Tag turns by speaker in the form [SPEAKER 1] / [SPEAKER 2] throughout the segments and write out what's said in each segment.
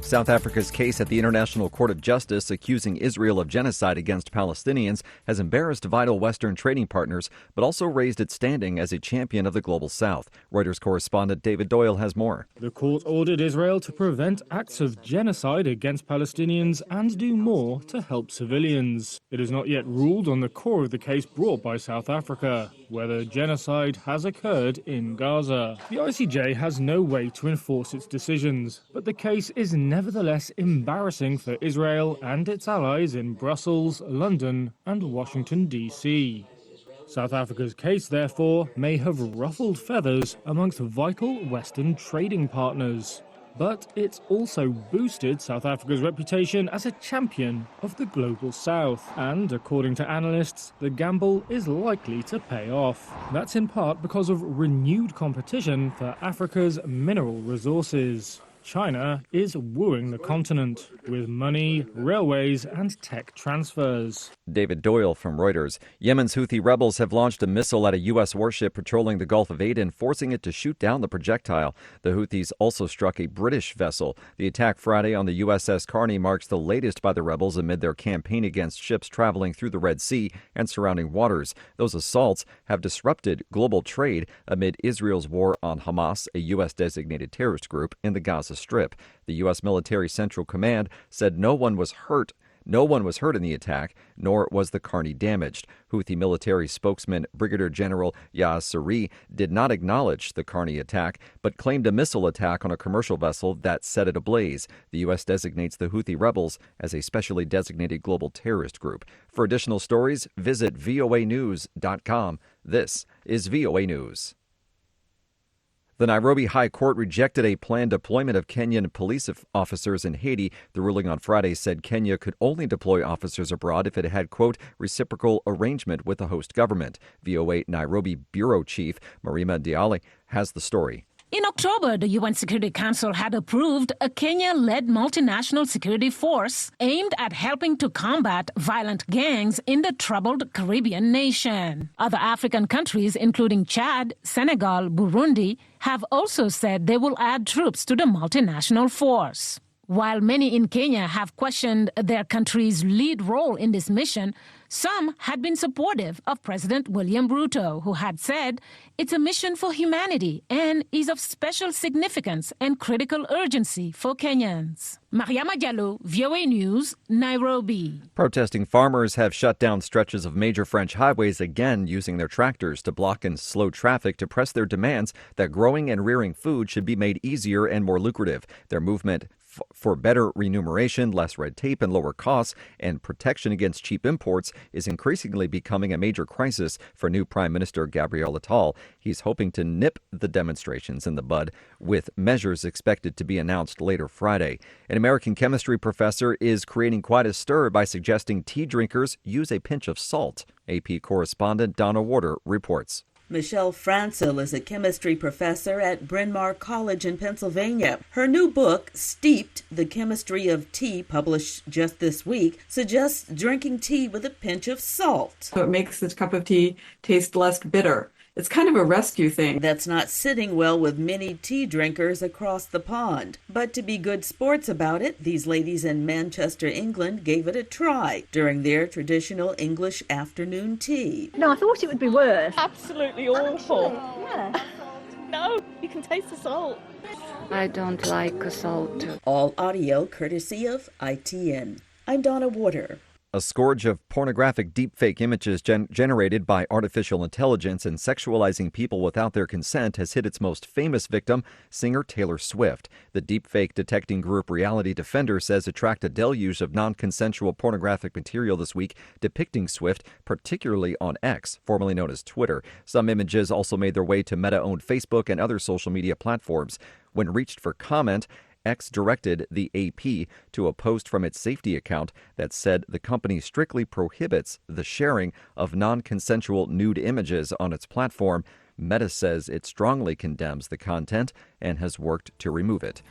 [SPEAKER 1] South Africa's case at the International Court of Justice accusing Israel of genocide against Palestinians has embarrassed vital Western trading partners, but also raised its standing as a champion of the Global South. Reuters correspondent David Doyle has more.
[SPEAKER 2] The court ordered Israel to prevent acts of genocide against Palestinians and do more to help civilians. It has not yet ruled on the core of the case brought by South Africa, whether genocide has occurred in Gaza. The ICJ has no way to enforce its decisions, but the case is nevertheless embarrassing for Israel and its allies in Brussels, London, and Washington, D.C. South Africa's case, therefore, may have ruffled feathers amongst vital Western trading partners. But it's also boosted South Africa's reputation as a champion of the Global South. And, according to analysts, the gamble is likely to pay off. That's in part because of renewed competition for Africa's mineral resources. China is wooing the continent with money, railways, and tech transfers.
[SPEAKER 1] David Doyle from Reuters. Yemen's Houthi rebels have launched a missile at a U.S. warship patrolling the Gulf of Aden, forcing it to shoot down the projectile. The Houthis also struck a British vessel. The attack Friday on the USS Carney marks the latest by the rebels amid their campaign against ships traveling through the Red Sea and surrounding waters. Those assaults have disrupted global trade amid Israel's war on Hamas, a U.S.-designated terrorist group in the Gaza Strip. The U.S. Military Central Command said no one was hurt in the attack, nor was the Carney damaged. Houthi military spokesman Brigadier General Yahya Saree did not acknowledge the Carney attack, but claimed a missile attack on a commercial vessel that set it ablaze. The U.S. designates the Houthi rebels as a specially designated global terrorist group. For additional stories, visit voanews.com. This is VOA News. The Nairobi High Court rejected a planned deployment of Kenyan police officers in Haiti. The ruling on Friday said Kenya could only deploy officers abroad if it had, quote, reciprocal arrangement with the host government. VOA Nairobi Bureau Chief Marima Diallo has the story.
[SPEAKER 3] In October, the UN Security Council had approved a Kenya-led multinational security force aimed at helping to combat violent gangs in the troubled Caribbean nation. Other African countries, including Chad, Senegal, Burundi, have also said they will add troops to the multinational force. While many in Kenya have questioned their country's lead role in this mission, some had been supportive of President William Ruto, who had said it's a mission for humanity and is of special significance and critical urgency for Kenyans. Mariama Diallo, VOA News, Nairobi.
[SPEAKER 1] Protesting farmers have shut down stretches of major French highways again, using their tractors to block and slow traffic to press their demands that growing and rearing food should be made easier and more lucrative. Their movement for better remuneration, less red tape, and lower costs, and protection against cheap imports is increasingly becoming a major crisis for new Prime Minister Gabriel Attal. He's hoping to nip the demonstrations in the bud, with measures expected to be announced later Friday. An American chemistry professor is creating quite a stir by suggesting tea drinkers use a pinch of salt. AP correspondent Donna Warder reports.
[SPEAKER 4] Michelle Francil is a chemistry professor at Bryn Mawr College in Pennsylvania. Her new book, Steeped: The Chemistry of Tea, published just this week, suggests drinking tea with a pinch of salt.
[SPEAKER 5] So it makes the cup of tea taste less bitter. It's kind of a rescue thing.
[SPEAKER 4] That's not sitting well with many tea drinkers across the pond. But to be good sports about it, these ladies in Manchester, England gave it a try during their traditional English afternoon tea.
[SPEAKER 6] No, I thought it would be worse.
[SPEAKER 7] Absolutely awful.
[SPEAKER 6] Yeah.
[SPEAKER 7] No, you can taste the salt.
[SPEAKER 8] I don't like salt.
[SPEAKER 4] All audio courtesy of ITN. I'm Donna Warder.
[SPEAKER 1] A scourge of pornographic deepfake images generated by artificial intelligence and sexualizing people without their consent has hit its most famous victim, singer Taylor Swift. The deepfake detecting group Reality Defender says it tracked a deluge of non-consensual pornographic material this week depicting Swift, particularly on X, formerly known as Twitter. Some images also made their way to Meta-owned Facebook and other social media platforms. When reached for comment, X directed the AP to a post from its safety account that said the company strictly prohibits the sharing of non-consensual nude images on its platform. Meta says it strongly condemns the content and has worked to remove it.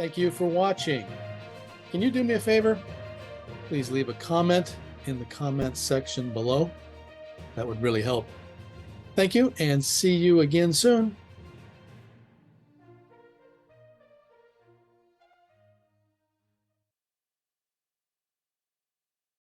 [SPEAKER 6] Thank you for watching. Can you do me a favor? Please leave a comment in the comments section below. That would really help. Thank you, and see you again soon.